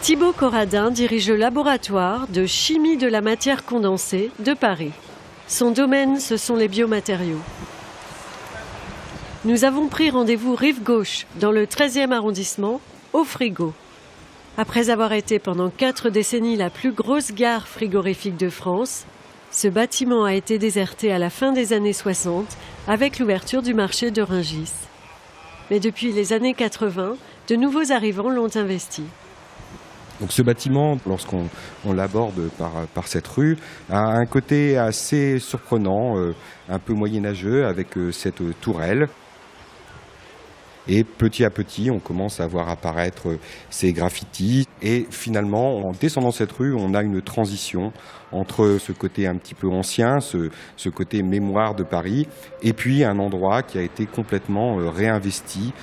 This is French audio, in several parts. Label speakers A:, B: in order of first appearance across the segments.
A: Thibaut Corradin dirige le laboratoire de chimie de la matière condensée de Paris. Son domaine, ce sont les biomatériaux. Nous avons pris rendez-vous rive gauche, dans le 13e arrondissement, au Frigo. Après avoir été pendant 4 décennies la plus grosse gare frigorifique de France, ce bâtiment a été déserté à la fin des années 60 avec l'ouverture du marché de Rungis. Mais depuis les années 80, de nouveaux arrivants l'ont investi.
B: Donc ce bâtiment, lorsqu'on l'aborde par cette rue, a un côté assez surprenant, un peu moyenâgeux, avec cette tourelle. Et petit à petit, on commence à voir apparaître ces graffitis. Et finalement, en descendant cette rue, on a une transition entre ce côté un petit peu ancien, ce côté mémoire de Paris, et puis un endroit qui a été complètement réinvesti,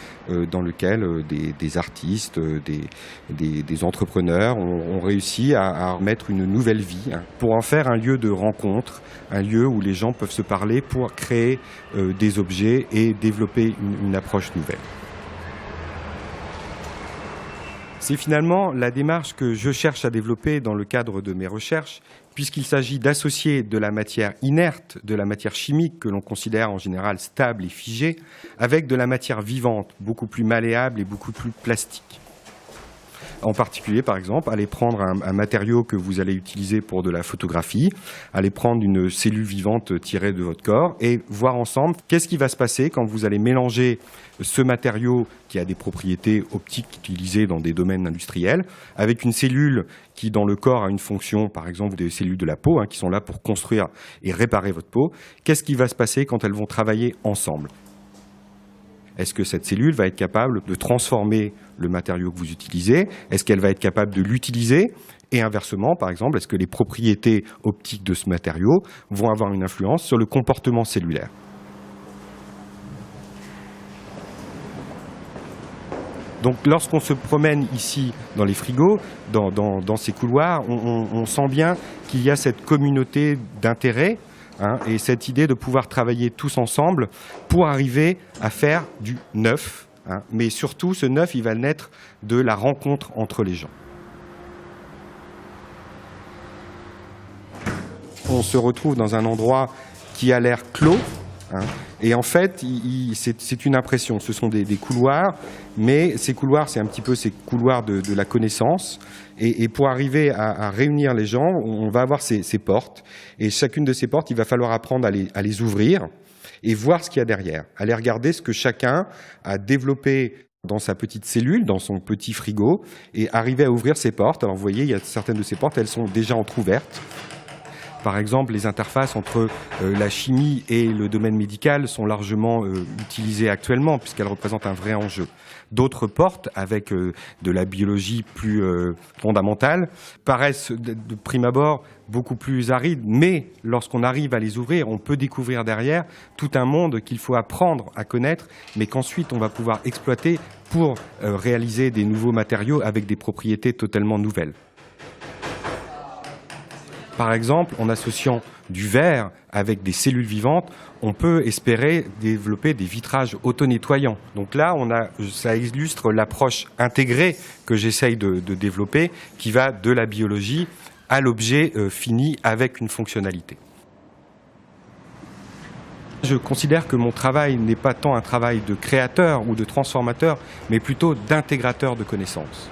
B: dans lequel des artistes, des entrepreneurs ont réussi à remettre une nouvelle vie, pour en faire un lieu de rencontre, un lieu où les gens peuvent se parler pour créer des objets et développer une approche nouvelle. C'est finalement la démarche que je cherche à développer dans le cadre de mes recherches, puisqu'il s'agit d'associer de la matière inerte, de la matière chimique que l'on considère en général stable et figée, avec de la matière vivante, beaucoup plus malléable et beaucoup plus plastique. En particulier, par exemple, allez prendre un matériau que vous allez utiliser pour de la photographie, allez prendre une cellule vivante tirée de votre corps et voir ensemble qu'est-ce qui va se passer quand vous allez mélanger ce matériau qui a des propriétés optiques utilisées dans des domaines industriels avec une cellule qui, dans le corps, a une fonction, par exemple des cellules de la peau, qui sont là pour construire et réparer votre peau. Qu'est-ce qui va se passer quand elles vont travailler ensemble ? Est-ce que cette cellule va être capable de transformer le matériau que vous utilisez? Est-ce qu'elle va être capable de l'utiliser? Et inversement, par exemple, est-ce que les propriétés optiques de ce matériau vont avoir une influence sur le comportement cellulaire? Donc lorsqu'on se promène ici dans les frigos, dans ces couloirs, on sent bien qu'il y a cette communauté d'intérêts, et cette idée de pouvoir travailler tous ensemble pour arriver à faire du neuf. Mais surtout, ce neuf, il va naître de la rencontre entre les gens. On se retrouve dans un endroit qui a l'air clos. Et en fait, c'est une impression. Ce sont des couloirs, mais ces couloirs, c'est un petit peu ces couloirs de la connaissance. Et pour arriver à réunir les gens, on va avoir ces portes. Et chacune de ces portes, il va falloir apprendre à les ouvrir et voir ce qu'il y a derrière. Aller regarder ce que chacun a développé dans sa petite cellule, dans son petit frigo, et arriver à ouvrir ces portes. Alors vous voyez, il y a certaines de ces portes, elles sont déjà entrouvertes. Par exemple, les interfaces entre la chimie et le domaine médical sont largement utilisées actuellement, puisqu'elles représentent un vrai enjeu. D'autres portes, avec de la biologie plus fondamentale, paraissent de prime abord beaucoup plus arides, mais lorsqu'on arrive à les ouvrir, on peut découvrir derrière tout un monde qu'il faut apprendre à connaître, mais qu'ensuite on va pouvoir exploiter pour réaliser des nouveaux matériaux avec des propriétés totalement nouvelles. Par exemple, en associant du verre avec des cellules vivantes, on peut espérer développer des vitrages auto-nettoyants. Donc là, ça illustre l'approche intégrée que j'essaye de développer, qui va de la biologie à l'objet fini avec une fonctionnalité. Je considère que mon travail n'est pas tant un travail de créateur ou de transformateur, mais plutôt d'intégrateur de connaissances.